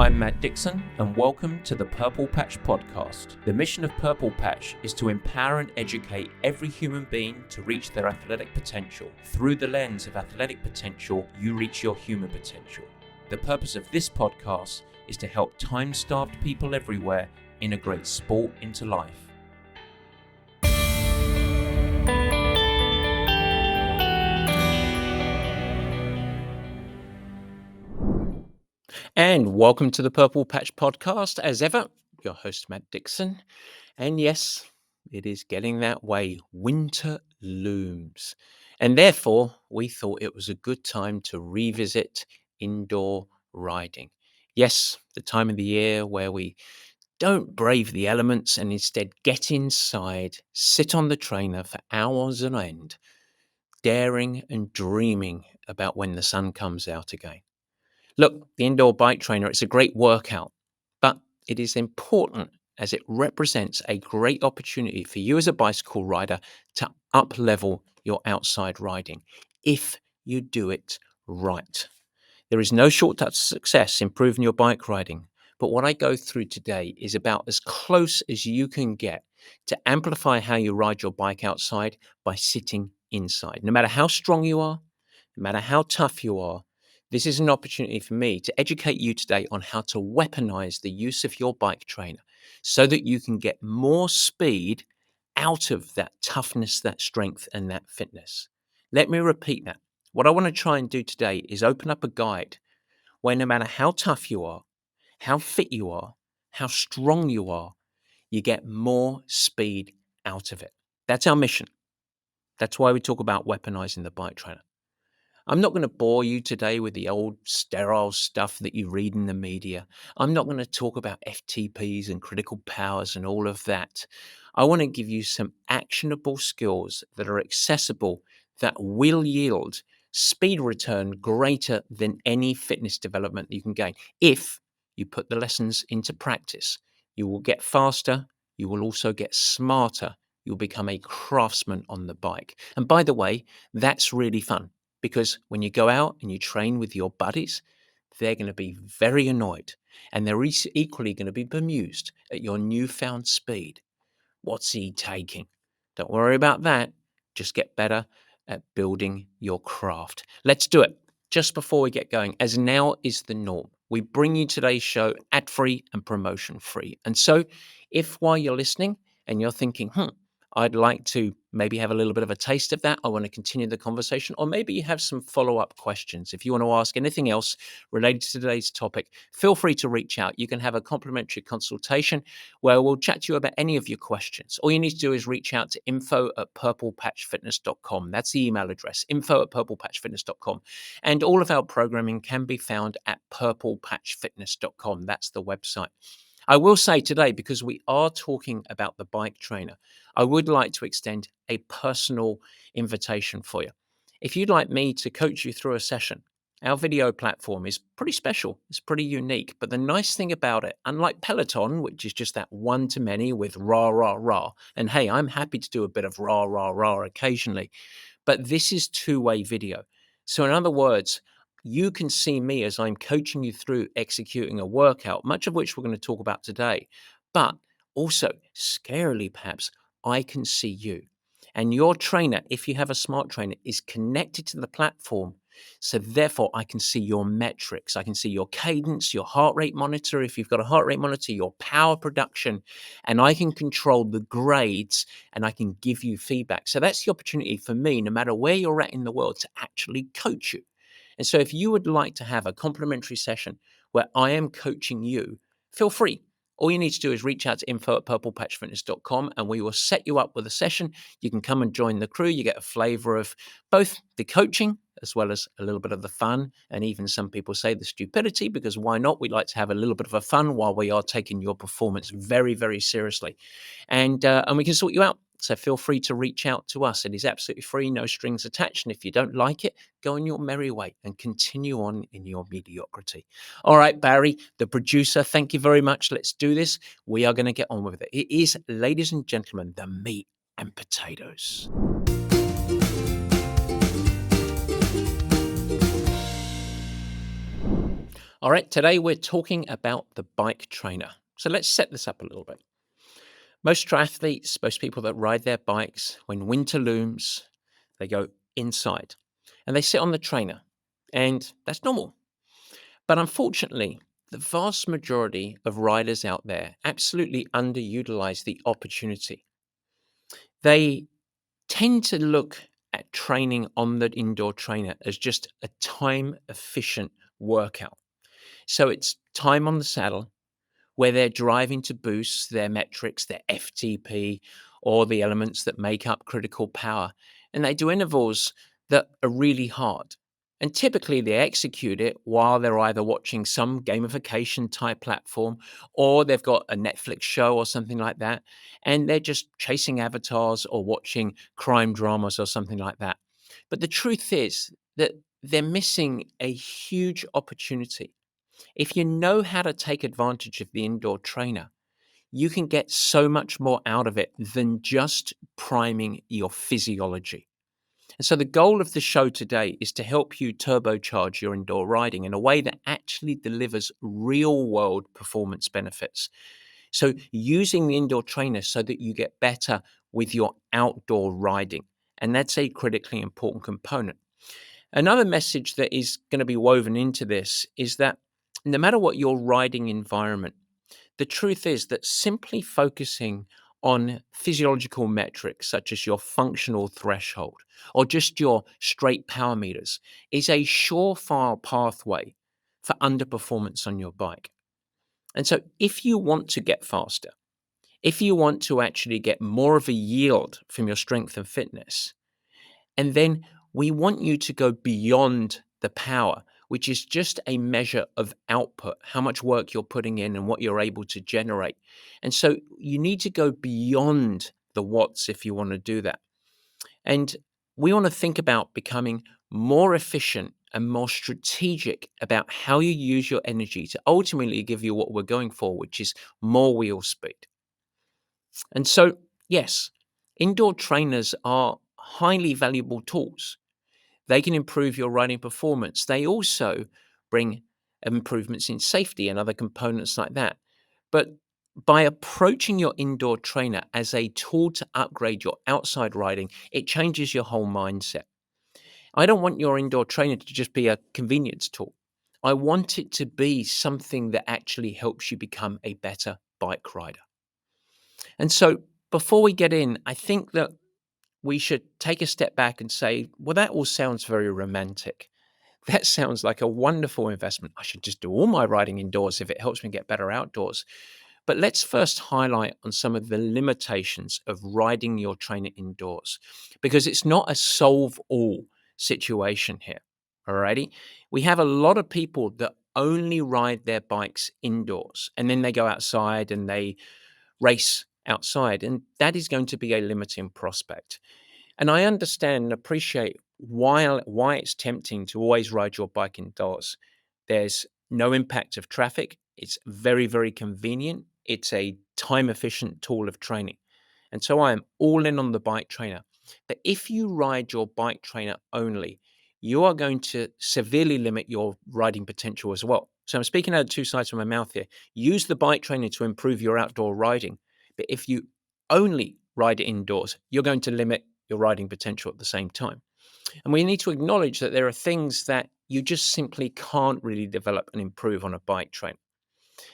I'm Matt Dixon, and welcome to the PurplePatch Podcast. The mission of PurplePatch is to empower and educate every human being to reach their athletic potential. Through the lens of athletic potential, you reach your human potential. The purpose of this podcast is to help time-starved people everywhere integrate sport into life. And welcome to the PurplePatch Podcast. As ever, your host, Matt Dixon. And yes, it is getting that way. Winter looms. And therefore, we thought it was a good time to revisit indoor riding. Yes, the time of the year where we don't brave the elements and instead get inside, sit on the trainer for hours on end, daring and dreaming about when the sun comes out again. Look, the indoor bike trainer, it's a great workout, but it is important as it represents a great opportunity for you as a bicycle rider to up-level your outside riding if you do it right. There is no shortcut to success improving your bike riding, but what I go through today is about as close as you can get to amplify how you ride your bike outside by sitting inside. No matter how strong you are, no matter how tough you are, this is an opportunity for me to educate you today on how to weaponize the use of your bike trainer so that you can get more speed out of that toughness, that strength, and that fitness. Let me repeat that. What I want to try and do today is open up a guide where no matter how tough you are, how fit you are, how strong you are, you get more speed out of it. That's our mission. That's why we talk about weaponizing the bike trainer. I'm not going to bore you today with the old sterile stuff that you read in the media. I'm not going to talk about FTPs and critical powers and all of that. I want to give you some actionable skills that are accessible that will yield speed return greater than any fitness development you can gain. If you put the lessons into practice, you will get faster. You will also get smarter. You'll become a craftsman on the bike. And by the way, that's really fun. Because when you go out and you train with your buddies, they're going to be very annoyed and they're equally going to be bemused at your newfound speed. What's he taking? Don't worry about that. Just get better at building your craft. Let's do it. Just before we get going, as now is the norm, we bring you today's show ad-free and promotion-free. And so if while you're listening and you're thinking, I'd like to maybe have a little bit of a taste of that. I want to continue the conversation, or maybe you have some follow-up questions. If you want to ask anything else related to today's topic, feel free to reach out. You can have a complimentary consultation where we'll chat to you about any of your questions. All you need to do is reach out to info@purplepatchfitness.com. That's the email address, info@purplepatchfitness.com. And all of our programming can be found at purplepatchfitness.com. That's the website. I will say today, because we are talking about the bike trainer, I would like to extend a personal invitation for you. If you'd like me to coach you through a session, our video platform is pretty special. It's pretty unique. But the nice thing about it, unlike Peloton, which is just that one-to-many with rah, rah, rah, and hey, I'm happy to do a bit of rah, rah, rah occasionally, but this is two-way video. So in other words, you can see me as I'm coaching you through executing a workout, much of which we're going to talk about today. But also, scarily perhaps, I can see you. And your trainer, if you have a smart trainer, is connected to the platform. So therefore, I can see your metrics. I can see your cadence, your heart rate monitor. If you've got a heart rate monitor, your power production, and I can control the grades and I can give you feedback. So that's the opportunity for me, no matter where you're at in the world, to actually coach you. And so if you would like to have a complimentary session where I am coaching you, feel free. All you need to do is reach out to info@purplepatchfitness.com and we will set you up with a session. You can come and join the crew. You get a flavor of both the coaching as well as a little bit of the fun, and even some people say the stupidity, because why not? We like to have a little bit of a fun while we are taking your performance very, very seriously. And we can sort you out. So feel free to reach out to us. It is absolutely free, no strings attached. And if you don't like it, go on your merry way and continue on in your mediocrity. All right, Barry, the producer, thank you very much. Let's do this. We are going to get on with it. It is, ladies and gentlemen, the meat and potatoes. All right, today we're talking about the bike trainer. So let's set this up a little bit. Most triathletes, most people that ride their bikes, when winter looms, they go inside and they sit on the trainer. And that's normal. But unfortunately, the vast majority of riders out there absolutely underutilize the opportunity. They tend to look at training on the indoor trainer as just a time efficient workout. So it's time on the saddle where they're driving to boost their metrics, their FTP, or the elements that make up critical power. And they do intervals that are really hard. And typically they execute it while they're either watching some gamification type platform or they've got a Netflix show or something like that. And they're just chasing avatars or watching crime dramas or something like that. But the truth is that they're missing a huge opportunity. If you know how to take advantage of the indoor trainer, you can get so much more out of it than just priming your physiology. And so the goal of the show today is to help you turbocharge your indoor riding in a way that actually delivers real world performance benefits. So using the indoor trainer so that you get better with your outdoor riding. And that's a critically important component. Another message that is going to be woven into this is that no matter what your riding environment, the truth is that simply focusing on physiological metrics such as your functional threshold or just your straight power meters is a surefire pathway for underperformance on your bike. And so if you want to get faster, if you want to actually get more of a yield from your strength and fitness, and then we want you to go beyond the power, which is just a measure of output, how much work you're putting in and what you're able to generate. And so you need to go beyond the watts if you want to do that. And we want to think about becoming more efficient and more strategic about how you use your energy to ultimately give you what we're going for, which is more wheel speed. And so, yes, indoor trainers are highly valuable tools. They can improve your riding performance. They also bring improvements in safety and other components like that. But by approaching your indoor trainer as a tool to upgrade your outside riding, it changes your whole mindset. I don't want your indoor trainer to just be a convenience tool. I want it to be something that actually helps you become a better bike rider. And so before we get in, I think that we should take a step back and say, well, that all sounds very romantic. That sounds like a wonderful investment. I should just do all my riding indoors if it helps me get better outdoors. But let's first highlight on some of the limitations of riding your trainer indoors, because it's not a solve all situation here. Alrighty. We have a lot of people that only ride their bikes indoors and then they go outside and they race outside. And that is going to be a limiting prospect. And I understand and appreciate why it's tempting to always ride your bike indoors. There's no impact of traffic. It's very, very convenient. It's a time efficient tool of training. And so I am all in on the bike trainer. But if you ride your bike trainer only, you are going to severely limit your riding potential as well. So I'm speaking out of two sides of my mouth here. Use the bike trainer to improve your outdoor riding. But if you only ride it indoors, you're going to limit your riding potential at the same time. And we need to acknowledge that there are things that you just simply can't really develop and improve on a bike trainer.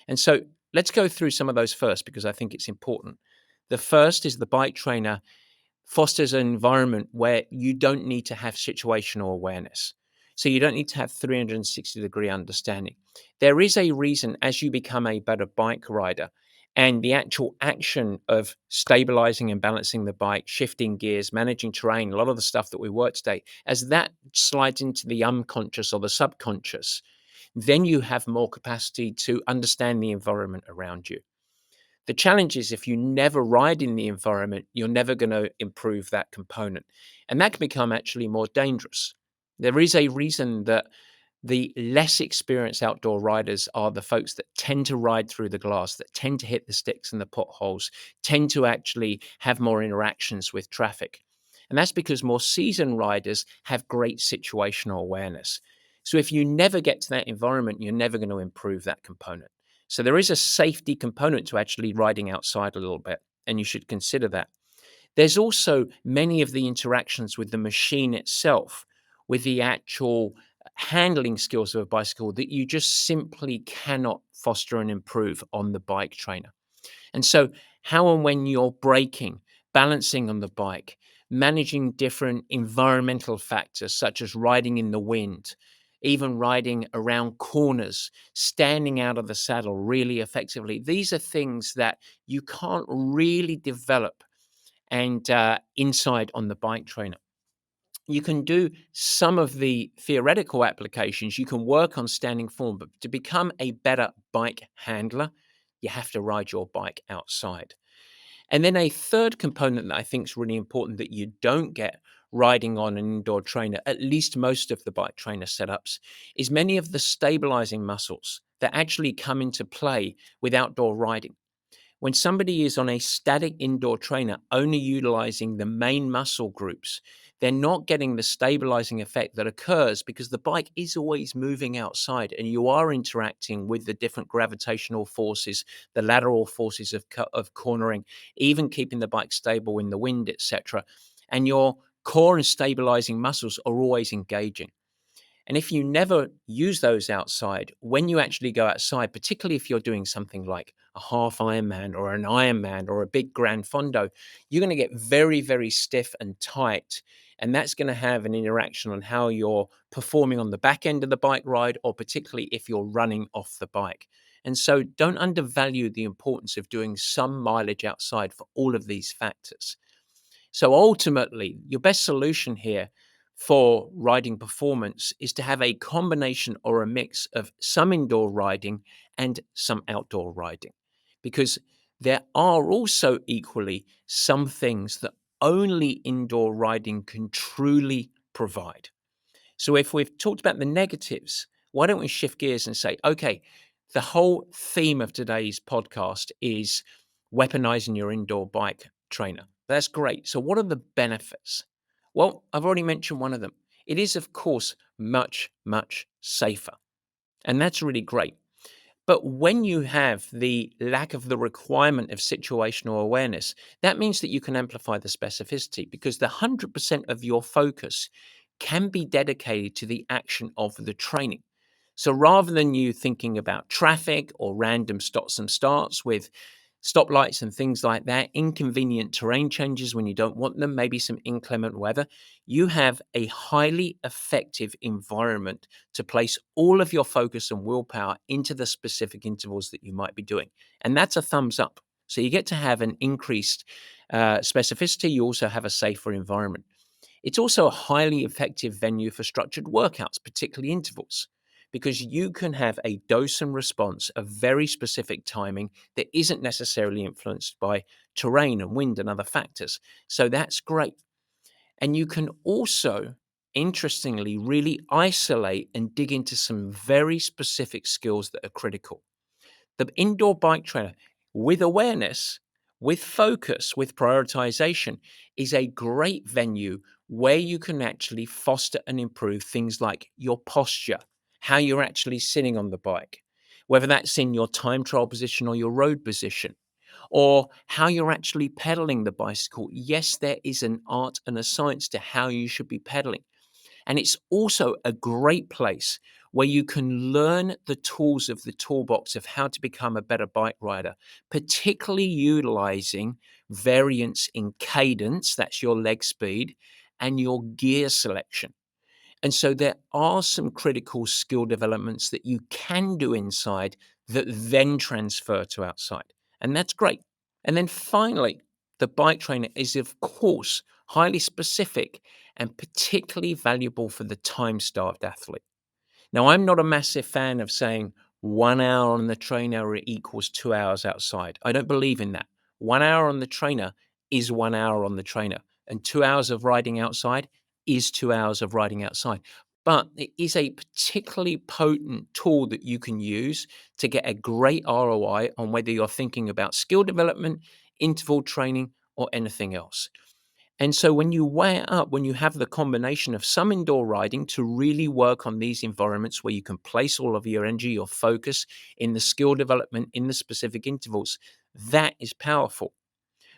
And so let's go through some of those first because I think it's important. The first is the bike trainer fosters an environment where you don't need to have situational awareness. So you don't need to have 360-degree understanding. There is a reason as you become a better bike rider and the actual action of stabilizing and balancing the bike, shifting gears, managing terrain, a lot of the stuff that we work today, as that slides into the unconscious or the subconscious, then you have more capacity to understand the environment around you. The challenge is if you never ride in the environment, you're never going to improve that component. And that can become actually more dangerous. There is a reason that the less experienced outdoor riders are the folks that tend to ride through the glass, that tend to hit the sticks and the potholes, tend to actually have more interactions with traffic. And that's because more seasoned riders have great situational awareness. So if you never get to that environment, you're never going to improve that component. So there is a safety component to actually riding outside a little bit, and you should consider that. There's also many of the interactions with the machine itself, with the actual handling skills of a bicycle that you just simply cannot foster and improve on the bike trainer. And so, how and when you're braking, balancing on the bike, managing different environmental factors such as riding in the wind, even riding around corners, standing out of the saddle really effectively, these are things that you can't really develop and inside on the bike trainer. You can do some of the theoretical applications. You can work on standing form, but to become a better bike handler, you have to ride your bike outside. And then a third component that I think is really important that you don't get riding on an indoor trainer, at least most of the bike trainer setups, is many of the stabilizing muscles that actually come into play with outdoor riding. When somebody is on a static indoor trainer only utilizing the main muscle groups, they're not getting the stabilizing effect that occurs because the bike is always moving outside and you are interacting with the different gravitational forces, the lateral forces of cornering, even keeping the bike stable in the wind, etc. And your core and stabilizing muscles are always engaging. And if you never use those outside, when you actually go outside, particularly if you're doing something like a half Ironman or an Ironman or a big Grand Fondo, you're going to get very, very stiff and tight. And that's going to have an interaction on how you're performing on the back end of the bike ride, or particularly if you're running off the bike. And so don't undervalue the importance of doing some mileage outside for all of these factors. So ultimately, your best solution here for riding performance is to have a combination or a mix of some indoor riding and some outdoor riding, because there are also equally some things that only indoor riding can truly provide. So if we've talked about the negatives, why don't we shift gears and say, okay, the whole theme of today's podcast is weaponizing your indoor bike trainer. That's great. So what are the benefits? Well, I've already mentioned one of them. It is, of course, much, much safer. And that's really great. But when you have the lack of the requirement of situational awareness, that means that you can amplify the specificity because the 100% of your focus can be dedicated to the action of the training. So rather than you thinking about traffic or random stops and starts with stoplights and things like that, inconvenient terrain changes when you don't want them, maybe some inclement weather, you have a highly effective environment to place all of your focus and willpower into the specific intervals that you might be doing. And that's a thumbs up. So you get to have an increased specificity. You also have a safer environment. It's also a highly effective venue for structured workouts, particularly intervals, because you can have a dose and response of very specific timing that isn't necessarily influenced by terrain and wind and other factors. So that's great. And you can also, interestingly, really isolate and dig into some very specific skills that are critical. The indoor bike trainer, with awareness, with focus, with prioritization, is a great venue where you can actually foster and improve things like your posture, how you're actually sitting on the bike, whether that's in your time trial position or your road position, or how you're actually pedaling the bicycle. Yes, there is an art and a science to how you should be pedaling. And it's also a great place where you can learn the tools of the toolbox of how to become a better bike rider, particularly utilizing variance in cadence, that's your leg speed, and your gear selection. And so there are some critical skill developments that you can do inside that then transfer to outside. And that's great. And then finally, the bike trainer is, of course, highly specific and particularly valuable for the time starved athlete. Now, I'm not a massive fan of saying 1 hour on the trainer equals 2 hours outside. I don't believe in that. 1 hour on the trainer is 1 hour on the trainer, and 2 hours of riding outside is 2 hours of riding outside. But it is a particularly potent tool that you can use to get a great ROI on whether you're thinking about skill development, interval training, or anything else. And so when you weigh it up, when you have the combination of some indoor riding to really work on these environments where you can place all of your energy, your focus in the skill development in the specific intervals, that is powerful.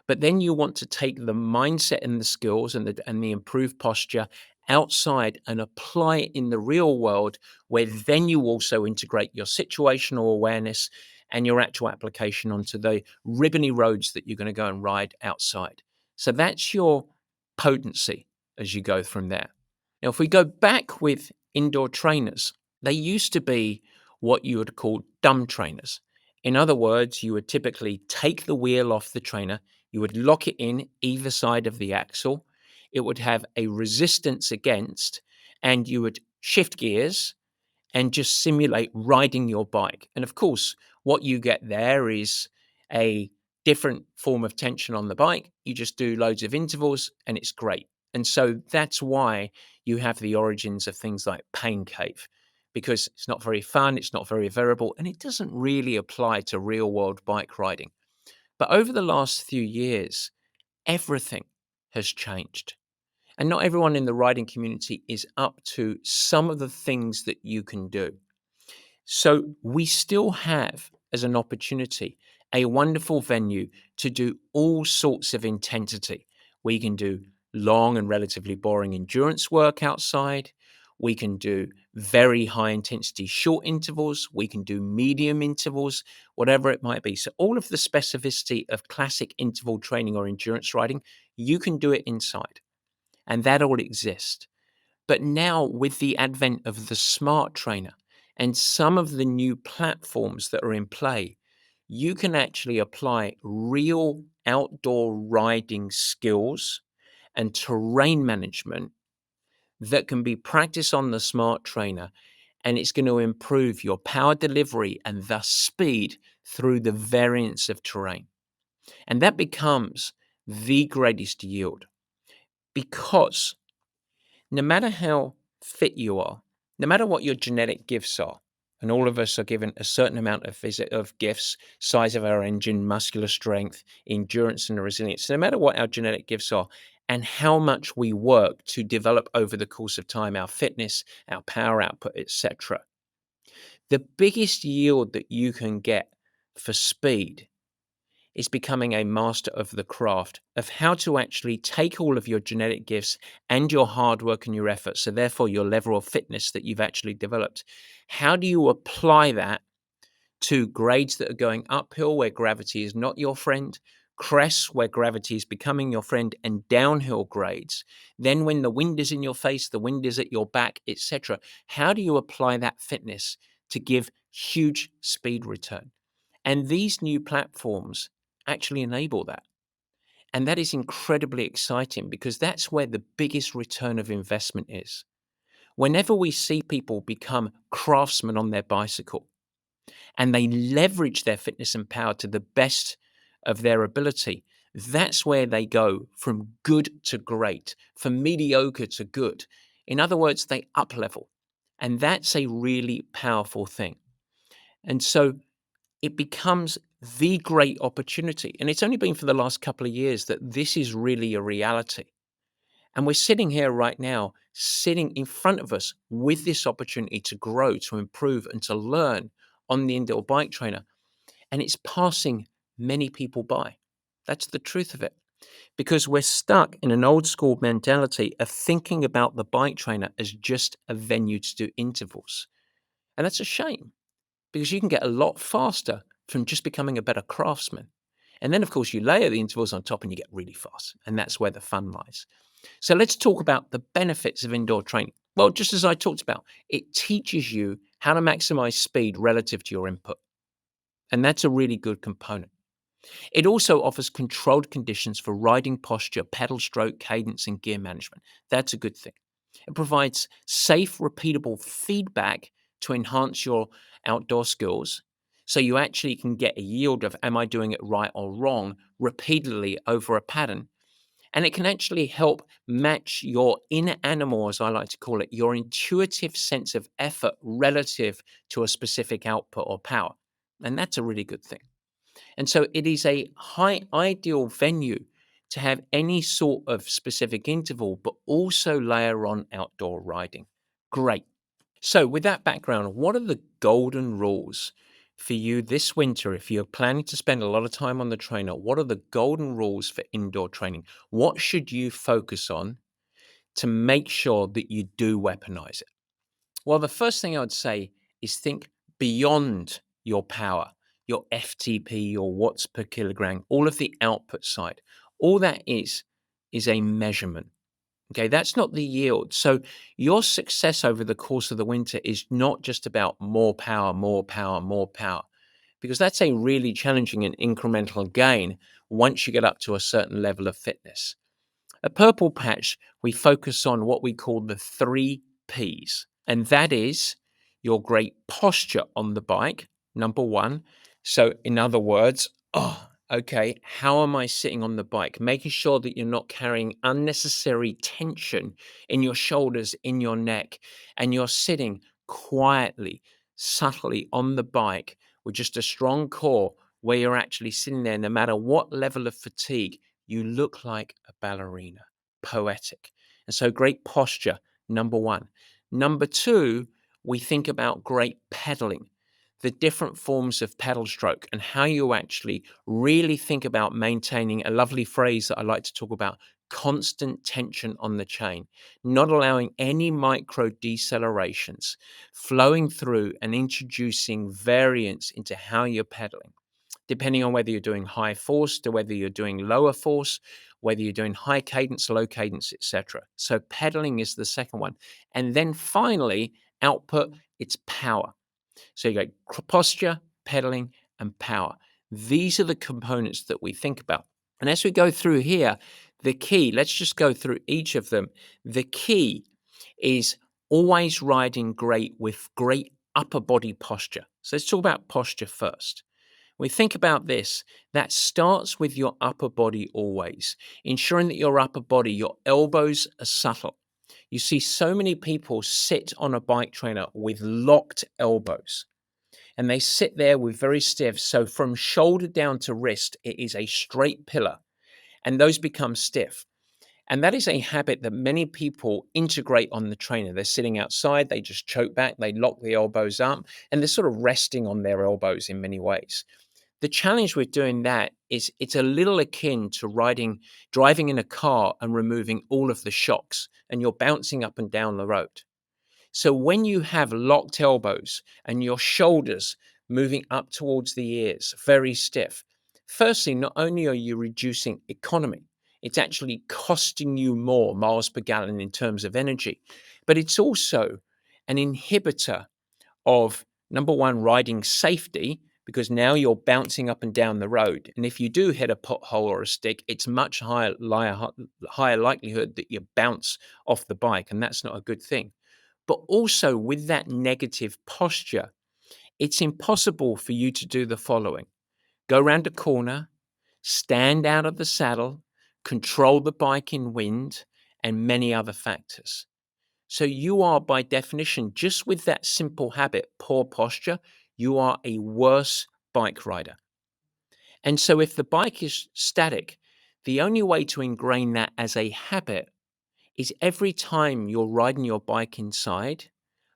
But then you want to take the mindset and the skills and the improved posture outside and apply it in the real world, where then you also integrate your situational awareness and your actual application onto the ribbony roads that you're going to go and ride outside. So that's your potency as you go from there. Now, if we go back with indoor trainers, they used to be what you would call dumb trainers. In other words, you would typically take the wheel off the trainer, you would lock it in either side of the axle. It would have a resistance against, and you would shift gears and just simulate riding your bike. And of course, what you get there is a different form of tension on the bike. You just do loads of intervals and it's great. And so that's why you have the origins of things like Pain Cave, because it's not very fun, it's not very variable, and it doesn't really apply to real world bike riding. But over the last few years, everything has changed. And not everyone in the riding community is up to some of the things that you can do. So we still have, as an opportunity, a wonderful venue to do all sorts of intensity. We can do long and relatively boring endurance work outside. We can do very high intensity short intervals. We can do medium intervals, whatever it might be. So all of the specificity of classic interval training or endurance riding, you can do it inside. And that all exists. But now, with the advent of the smart trainer and some of the new platforms that are in play, you can actually apply real outdoor riding skills and terrain management that can be practiced on the smart trainer. And it's going to improve your power delivery and thus speed through the variance of terrain. And that becomes the greatest yield, because no matter how fit you are, no matter what your genetic gifts are, and all of us are given a certain amount of gifts, size of our engine, muscular strength, endurance, and resilience. No matter what our genetic gifts are, and how much we work to develop over the course of time our fitness, our power output, etc., the biggest yield that you can get for speed is becoming a master of the craft of how to actually take all of your genetic gifts and your hard work and your effort, so therefore your level of fitness that you've actually developed. How do you apply that to grades that are going uphill where gravity is not your friend, crests where gravity is becoming your friend, and downhill grades? Then when the wind is in your face, the wind is at your back, etc. How do you apply that fitness to give huge speed return? And these new platforms actually enable that. And that is incredibly exciting, because that's where the biggest return of investment is. Whenever we see people become craftsmen on their bicycle and they leverage their fitness and power to the best of their ability, that's where they go from good to great, from mediocre to good. In other words, they up level. And that's a really powerful thing. And so it becomes the great opportunity. And it's only been for the last couple of years that this is really a reality. And we're sitting here right now, sitting in front of us with this opportunity to grow, to improve, and to learn on the indoor bike trainer. And it's passing many people by. That's the truth of it. Because we're stuck in an old school mentality of thinking about the bike trainer as just a venue to do intervals. And that's a shame, because you can get a lot faster from just becoming a better craftsman. And then, of course, you layer the intervals on top and you get really fast. And that's where the fun lies. So let's talk about the benefits of indoor training. Well, just as I talked about, it teaches you how to maximize speed relative to your input. And that's a really good component. It also offers controlled conditions for riding posture, pedal stroke, cadence, and gear management. That's a good thing. It provides safe, repeatable feedback to enhance your outdoor skills. So you actually can get a yield of, am I doing it right or wrong, repeatedly over a pattern. And it can actually help match your inner animal, as I like to call it, your intuitive sense of effort relative to a specific output or power. And that's a really good thing. And so it is a high ideal venue to have any sort of specific interval, but also layer on outdoor riding. Great. So, with that background, what are the golden rules for you this winter? If you're planning to spend a lot of time on the trainer, what are the golden rules for indoor training? What should you focus on to make sure that you do weaponize it? Well, the first thing I would say is think beyond your power, your FTP, your watts per kilogram, all of the output side. All that is a measurement. Okay, that's not the yield. So your success over the course of the winter is not just about more power, more power, more power, because that's a really challenging and incremental gain once you get up to a certain level of fitness. At Purple Patch, we focus on what we call the 3 Ps, and that is your great posture on the bike, number one. So, in other words, okay, how am I sitting on the bike? Making sure that you're not carrying unnecessary tension in your shoulders, in your neck, and you're sitting quietly, subtly on the bike with just a strong core where you're actually sitting there, no matter what level of fatigue, you look like a ballerina, poetic. And so, great posture, number one. Number two, we think about great pedaling, the different forms of pedal stroke, and how you actually really think about maintaining a lovely phrase that I like to talk about: constant tension on the chain, not allowing any micro decelerations, flowing through and introducing variance into how you're pedaling, depending on whether you're doing high force to whether you're doing lower force, whether you're doing high cadence, low cadence, etc. So pedaling is the second one. And then finally, output, it's power. So you go posture, pedaling, and power. These are the components that we think about. And as we go through here, the key, let's just go through each of them. The key is always riding great with great upper body posture. So let's talk about posture first. We think about this, that starts with your upper body always, ensuring that your upper body, your elbows are subtle. You see so many people sit on a bike trainer with locked elbows, and they sit there with very stiff. So from shoulder down to wrist, it is a straight pillar, and those become stiff. And that is a habit that many people integrate on the trainer. They're sitting outside, they just choke back, they lock the elbows up, and they're sort of resting on their elbows in many ways. The challenge with doing that is it's a little akin to driving in a car and removing all of the shocks, and you're bouncing up and down the road. So when you have locked elbows and your shoulders moving up towards the ears, very stiff, firstly, not only are you reducing economy, it's actually costing you more miles per gallon in terms of energy, but it's also an inhibitor of, number one, riding safety, because now you're bouncing up and down the road. And if you do hit a pothole or a stick, it's much higher likelihood that you bounce off the bike. And that's not a good thing. But also with that negative posture, it's impossible for you to do the following: go around a corner, stand out of the saddle, control the bike in wind, and many other factors. So you are, by definition, just with that simple habit, poor posture, you are a worse bike rider. And so if the bike is static, the only way to ingrain that as a habit is every time you're riding your bike inside,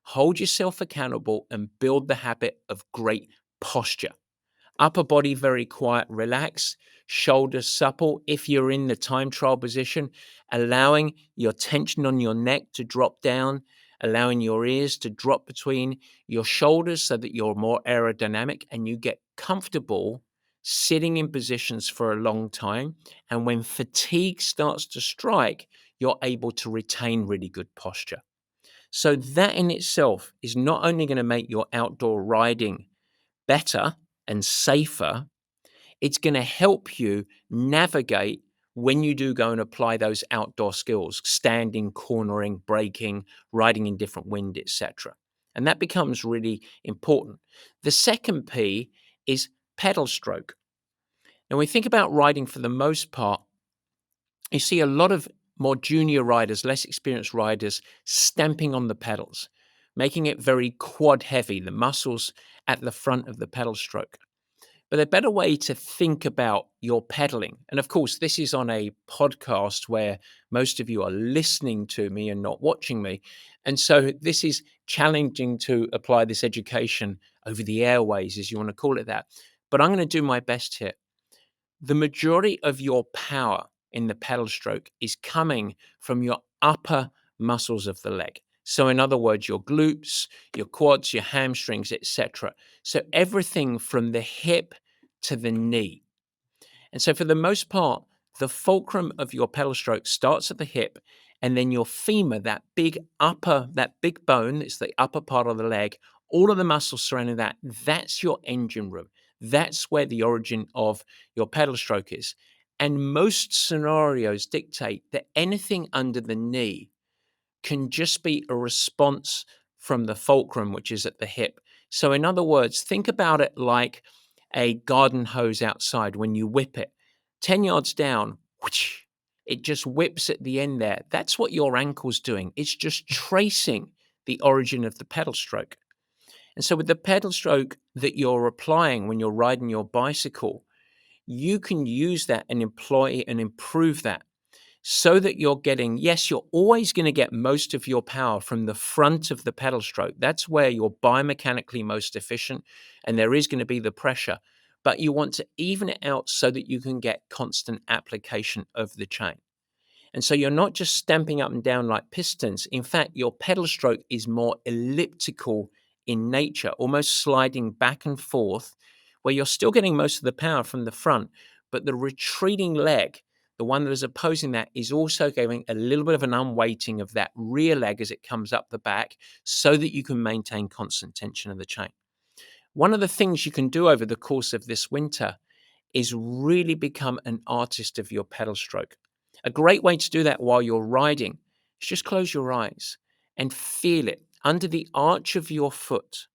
hold yourself accountable and build the habit of great posture. Upper body very quiet, relaxed, shoulders supple. If you're in the time trial position, allowing your tension on your neck to drop down, allowing your ears to drop between your shoulders so that you're more aerodynamic and you get comfortable sitting in positions for a long time. And when fatigue starts to strike, you're able to retain really good posture. So that in itself is not only going to make your outdoor riding better and safer, it's going to help you navigate when you do go and apply those outdoor skills: standing, cornering, braking, riding in different wind, etc. And that becomes really important. The second P is pedal stroke. Now, when we think about riding, for the most part, you see a lot of more junior riders, less experienced riders, stamping on the pedals, making it very quad heavy, the muscles at the front of the pedal stroke. But a better way to think about your pedaling, and of course, this is on a podcast where most of you are listening to me and not watching me. And so this is challenging to apply this education over the airways, as you want to call it that. But I'm going to do my best here. The majority of your power in the pedal stroke is coming from your upper muscles of the leg. So in other words, your glutes, your quads, your hamstrings, etc. So everything from the hip to the knee. And so for the most part, the fulcrum of your pedal stroke starts at the hip, and then your femur, that big bone, it's the upper part of the leg, all of the muscles surrounding that, that's your engine room. That's where the origin of your pedal stroke is. And most scenarios dictate that anything under the knee can just be a response from the fulcrum, which is at the hip. So in other words, think about it like a garden hose outside. When you whip it 10 yards down, whoosh, it just whips at the end there. That's what your ankle's doing. It's just tracing the origin of the pedal stroke. And so with the pedal stroke that you're applying when you're riding your bicycle, you can use that and employ and improve that so that you're getting, yes, you're always going to get most of your power from the front of the pedal stroke. That's where you're biomechanically most efficient, and there is going to be the pressure. But you want to even it out so that you can get constant application of the chain. And so you're not just stamping up and down like pistons. In fact, your pedal stroke is more elliptical in nature, almost sliding back and forth, where you're still getting most of the power from the front, but the retreating leg, the one that is opposing that, is also giving a little bit of an unweighting of that rear leg as it comes up the back so that you can maintain constant tension of the chain. One of the things you can do over the course of this winter is really become an artist of your pedal stroke. A great way to do that while you're riding is just close your eyes and feel it under the arch of your foot.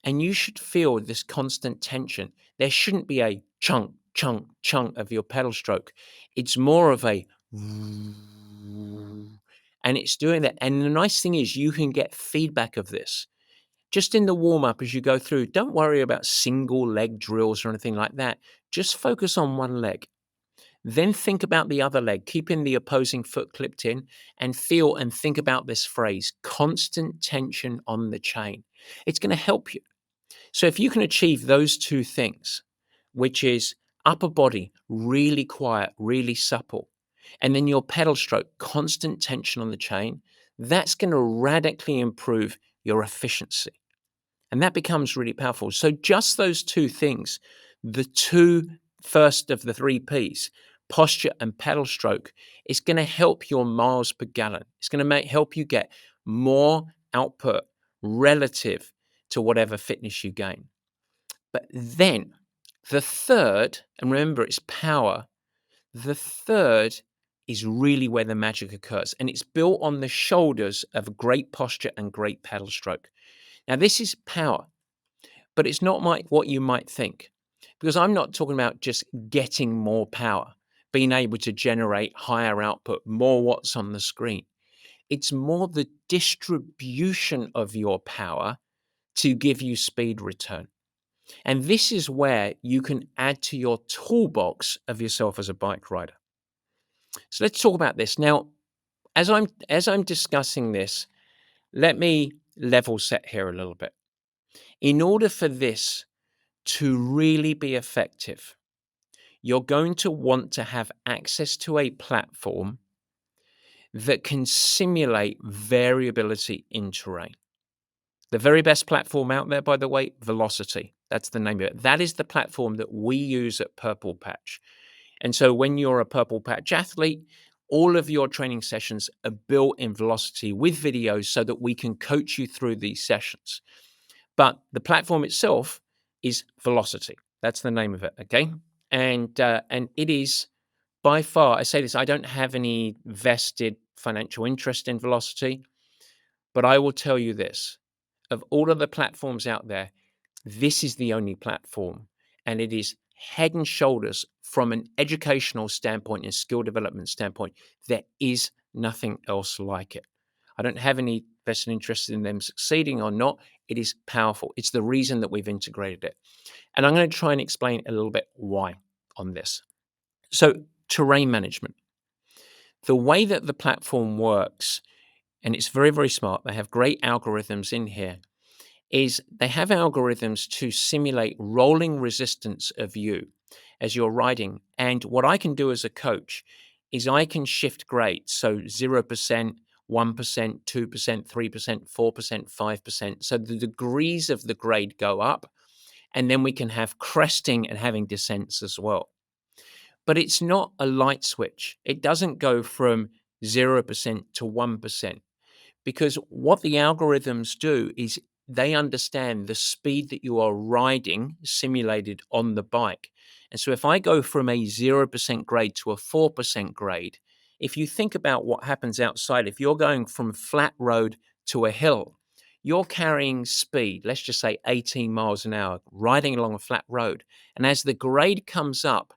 And you should feel this constant tension. There shouldn't be a chunk, chunk, chunk of your pedal stroke. It's more of a, and it's doing that. And the nice thing is you can get feedback of this. Just in the warm-up as you go through, don't worry about single leg drills or anything like that. Just focus on one leg. Then think about the other leg, keeping the opposing foot clipped in, and feel and think about this phrase, constant tension on the chain. It's going to help you. So if you can achieve those two things, which is upper body, really quiet, really supple, and then your pedal stroke, constant tension on the chain, that's going to radically improve your efficiency. And that becomes really powerful. So just those two things, the two first of the 3 Ps, posture and pedal stroke, is going to help your miles per gallon. It's going to help you get more output relative to whatever fitness you gain. But then the third, and remember it's power, the third is really where the magic occurs. And it's built on the shoulders of great posture and great pedal stroke. Now, this is power, but it's not what you might think, because I'm not talking about just getting more power, being able to generate higher output, more watts on the screen. It's more the distribution of your power to give you speed return. And this is where you can add to your toolbox of yourself as a bike rider. So let's talk about this. Now, as I'm discussing this, let me level set here a little bit. In order for this to really be effective, you're going to want to have access to a platform that can simulate variability in terrain. The very best platform out there, by the way, Velocity. That's the name of it. That is the platform that we use at PurplePatch. And so when you're a PurplePatch athlete, all of your training sessions are built in Velocity with videos so that we can coach you through these sessions. But the platform itself is Velocity. That's the name of it, okay? And it is by far, I say this, I don't have any vested financial interest in Velocity, but I will tell you this. Of all of the platforms out there, this is the only platform, and it is head and shoulders from an educational standpoint and skill development standpoint. There is nothing else like it. I don't have any vested interest in them succeeding or not. It is powerful. It's the reason that we've integrated it. And I'm going to try and explain a little bit why on this. So, terrain management. The way that the platform works, and it's very, very smart, they have great algorithms in here, is they have algorithms to simulate rolling resistance of you as you're riding. And what I can do as a coach is I can shift grades. So 0%, 1%, 2%, 3%, 4%, 5%. So the degrees of the grade go up. And then we can have cresting and having descents as well. But it's not a light switch. It doesn't go from 0% to 1%. Because what the algorithms do is they understand the speed that you are riding simulated on the bike. And so if I go from a 0% grade to a 4% grade, if you think about what happens outside, if you're going from flat road to a hill, you're carrying speed, let's just say 18 miles an hour, riding along a flat road. And as the grade comes up,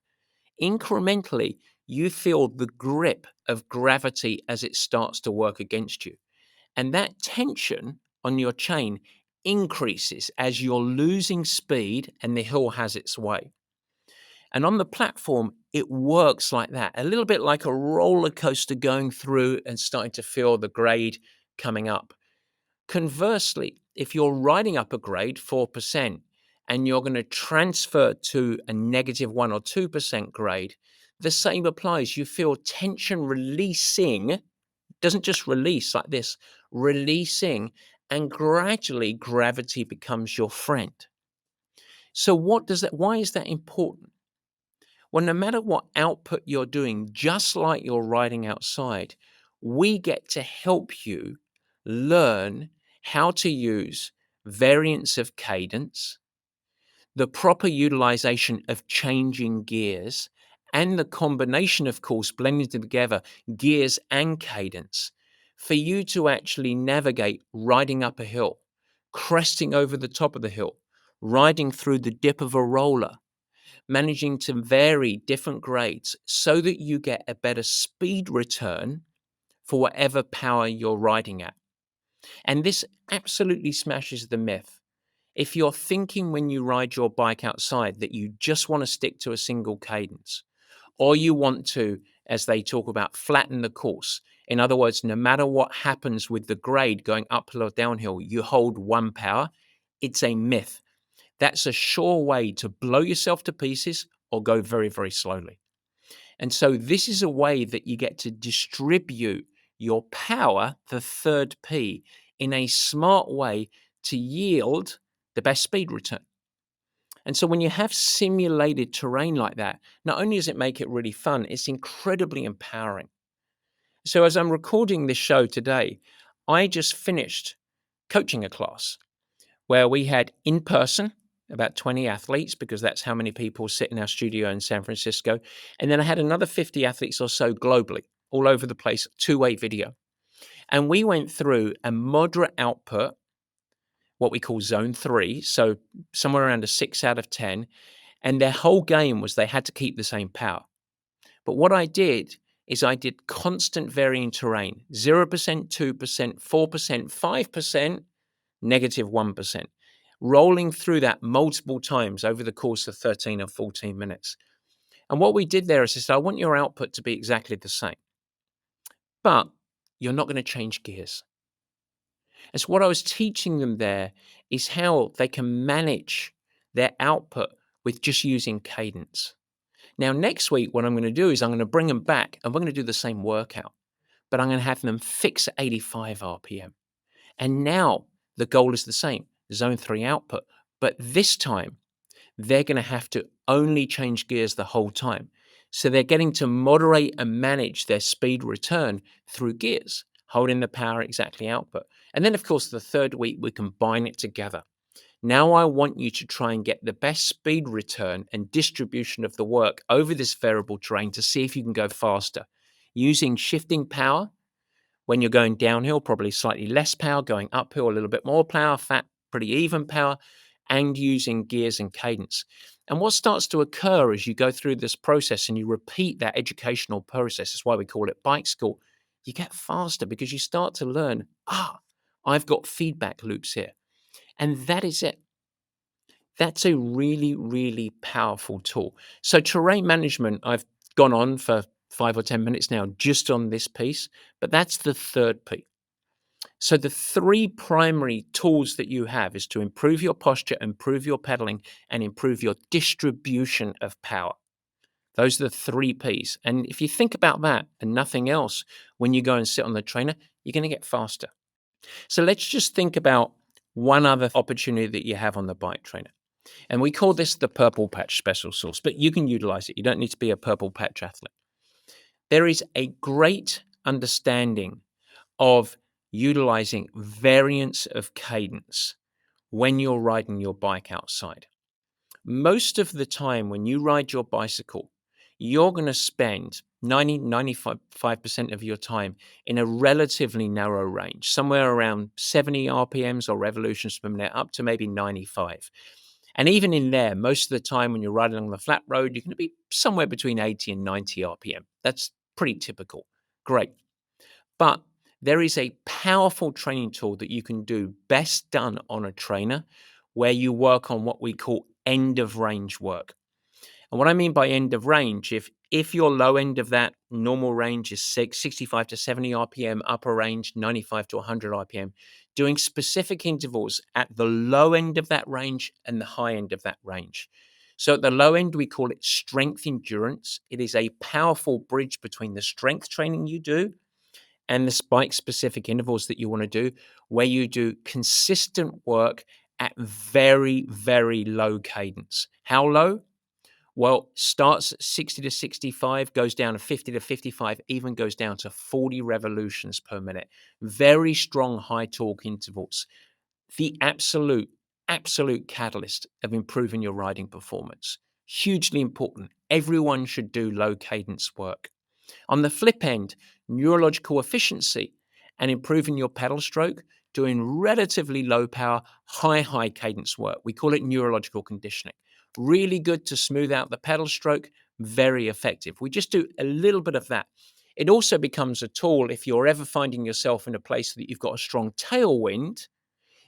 incrementally, you feel the grip of gravity as it starts to work against you. And that tension on your chain increases as you're losing speed and the hill has its way. And on the platform, it works like that, a little bit like a roller coaster going through and starting to feel the grade coming up. Conversely, if you're riding up a grade, 4%, and you're going to transfer to a -1 or 2% grade, the same applies. You feel tension releasing, doesn't just release like this, releasing, and gradually gravity becomes your friend. So why is that important? Well, no matter what output you're doing, just like you're riding outside, we get to help you learn how to use variants of cadence, the proper utilization of changing gears, and the combination, of course, blending together gears and cadence for you to actually navigate riding up a hill, cresting over the top of the hill, riding through the dip of a roller, managing to vary different grades so that you get a better speed return for whatever power you're riding at. And this absolutely smashes the myth. If you're thinking when you ride your bike outside that you just want to stick to a single cadence, or you want to, as they talk about, flatten the course. In other words, no matter what happens with the grade going uphill or downhill, you hold one power. It's a myth. That's a sure way to blow yourself to pieces or go very, very slowly. And so this is a way that you get to distribute your power, the third P, in a smart way to yield the best speed return. And so when you have simulated terrain like that, not only does it make it really fun, it's incredibly empowering. So as I'm recording this show today, I just finished coaching a class where we had in person about 20 athletes, because that's how many people sit in our studio in San Francisco. And then I had another 50 athletes or so globally, all over the place, two-way video. And we went through a moderate output, what we call zone 3, so somewhere around a 6 out of 10. And their whole game was they had to keep the same power. But what I did is I did constant varying terrain, 0%, 2%, 4%, 5%, -1%, rolling through that multiple times over the course of 13 or 14 minutes. And what we did there is I said, I want your output to be exactly the same, but you're not going to change gears. And so what I was teaching them there is how they can manage their output with just using cadence. Now, next week, what I'm going to do is I'm going to bring them back and we're going to do the same workout, but I'm going to have them fix at 85 RPM. And now the goal is the same, zone 3 output, but this time they're going to have to only change gears the whole time. So they're getting to moderate and manage their speed return through gears, holding the power exactly output. And then, of course, the third week, we combine it together. Now I want you to try and get the best speed return and distribution of the work over this variable terrain to see if you can go faster. Using shifting power, when you're going downhill, probably slightly less power, going uphill, a little bit more power, fat, pretty even power, and using gears and cadence. And what starts to occur as you go through this process and you repeat that educational process, is why we call it bike school, you get faster because you start to learn, I've got feedback loops here. And that is it. That's a really, really powerful tool. So terrain management, I've gone on for 5 or 10 minutes now just on this piece, but that's the third P. So the three primary tools that you have is to improve your posture, improve your pedaling, and improve your distribution of power. Those are the three Ps. And if you think about that and nothing else, when you go and sit on the trainer, you're going to get faster. So let's just think about one other opportunity that you have on the bike trainer. And we call this the PurplePatch special sauce, but you can utilize it. You don't need to be a PurplePatch athlete. There is a great understanding of utilizing variants of cadence when you're riding your bike outside. Most of the time when you ride your bicycle, you're going to spend 95% of your time in a relatively narrow range, somewhere around 70 RPMs or revolutions per minute, up to maybe 95. And even in there, most of the time when you're riding along the flat road, you're going to be somewhere between 80 and 90 RPM. That's pretty typical. Great. But there is a powerful training tool that you can do best done on a trainer where you work on what we call end of range work. And what I mean by end of range, if your low end of that normal range is 65 to 70 RPM, upper range 95 to 100 RPM, doing specific intervals at the low end of that range and the high end of that range. So at the low end, we call it strength endurance. It is a powerful bridge between the strength training you do and the spike specific intervals that you want to do, where you do consistent work at very, very low cadence. How low? Well, starts at 60 to 65, goes down to 50 to 55, even goes down to 40 revolutions per minute. Very strong high torque intervals. The absolute catalyst of improving your riding performance. Hugely important. Everyone should do low cadence work. On the flip end, neurological efficiency and improving your pedal stroke, doing relatively low power, high cadence work. We call it neurological conditioning. Really good to smooth out the pedal stroke, very effective. We just do a little bit of that. It also becomes a tool if you're ever finding yourself in a place that you've got a strong tailwind,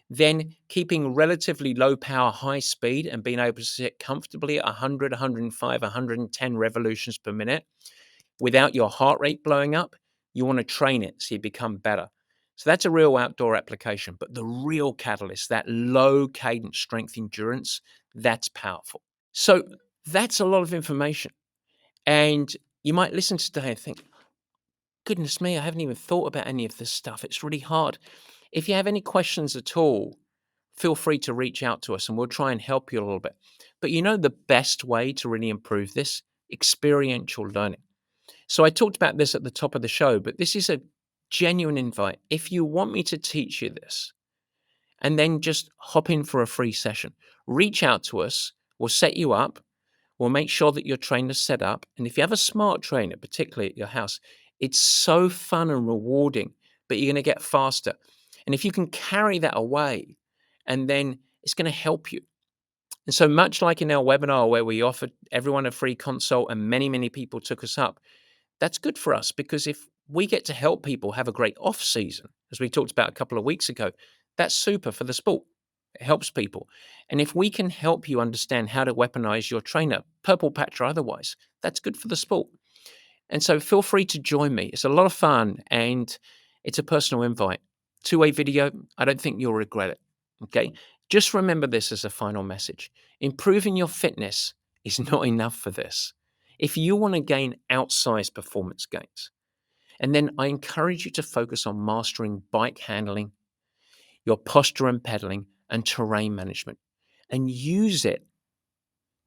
then keeping relatively low power, high speed and being able to sit comfortably at 100, 105, 110 revolutions per minute without your heart rate blowing up. You want to train it so you become better. So that's a real outdoor application. But the real catalyst, that low cadence strength endurance, that's powerful. So that's a lot of information. And you might listen today and think, goodness me, I haven't even thought about any of this stuff. It's really hard. If you have any questions at all, feel free to reach out to us and we'll try and help you a little bit. But you know the best way to really improve this? Experiential learning. So I talked about this at the top of the show, but this is a genuine invite. If you want me to teach you this, and then just hop in for a free session, reach out to us. We'll set you up. We'll make sure that your trainer's set up. And if you have a smart trainer, particularly at your house, it's so fun and rewarding, but you're going to get faster. And if you can carry that away, and then it's going to help you. And so much like in our webinar where we offered everyone a free consult and many, many people took us up, that's good for us because if we get to help people have a great off season, as we talked about a couple of weeks ago, that's super for the sport. It helps people. And if we can help you understand how to weaponize your trainer, PurplePatch or otherwise, that's good for the sport. And so feel free to join me. It's a lot of fun and it's a personal invite. Two-way video, I don't think you'll regret it. Okay? Just remember this as a final message. Improving your fitness is not enough for this. If you want to gain outsized performance gains, and then I encourage you to focus on mastering bike handling, your posture and pedaling, and terrain management, and use it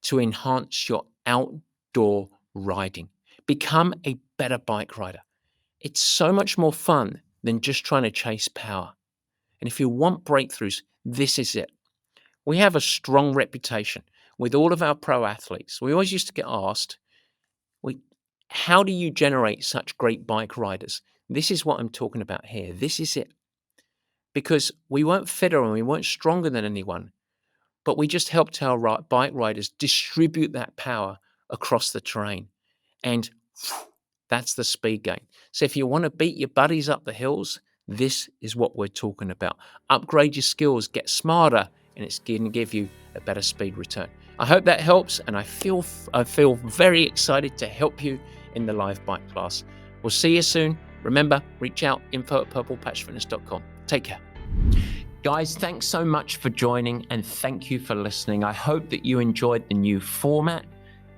to enhance your outdoor riding. Become a better bike rider. It's so much more fun than just trying to chase power. And if you want breakthroughs, this is it. We have a strong reputation with all of our pro athletes. We always used to get asked, how do you generate such great bike riders? This is what I'm talking about here. This is it. Because we weren't fitter and we weren't stronger than anyone, but we just helped our bike riders distribute that power across the terrain. And that's the speed gain. So if you want to beat your buddies up the hills, This is what we're talking about. Upgrade your skills, get smarter, and it's going to give you a better speed return. I hope that helps, and I feel very excited to help you in the live bike class. We'll see you soon. Remember, reach out, info@purplepatchfitness.com. Take care. Guys, thanks so much for joining, and thank you for listening. I hope that you enjoyed the new format.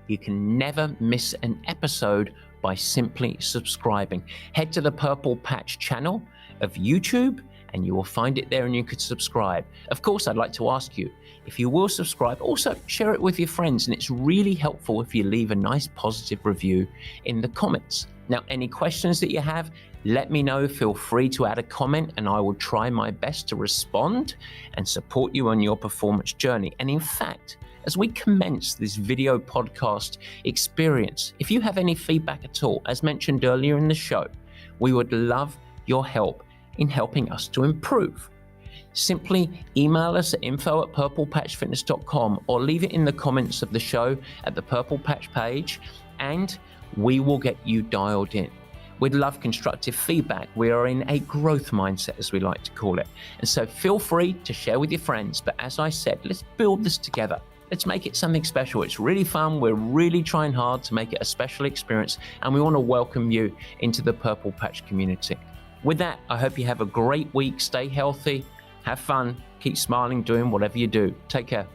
You can never miss an episode by simply subscribing. Head to the Purple Patch channel of YouTube, and you will find it there, and you could subscribe. Of course, I'd like to ask you, if you will subscribe, also share it with your friends, and it's really helpful if you leave a nice positive review in the comments. Now, any questions that you have, let me know. Feel free to add a comment, and I will try my best to respond and support you on your performance journey. And in fact, as we commence this video podcast experience, if you have any feedback at all, as mentioned earlier in the show, we would love your help in helping us to improve. Simply email us at info@purplepatchfitness.com or leave it in the comments of the show at the Purple Patch page, and we will get you dialed in. We'd love constructive feedback. We are in a growth mindset, as we like to call it. And so feel free to share with your friends. But as I said, let's build this together. Let's make it something special. It's really fun. We're really trying hard to make it a special experience, and we want to welcome you into the Purple Patch community. With that, I hope you have a great week. Stay healthy, have fun, keep smiling, doing whatever you do. Take care.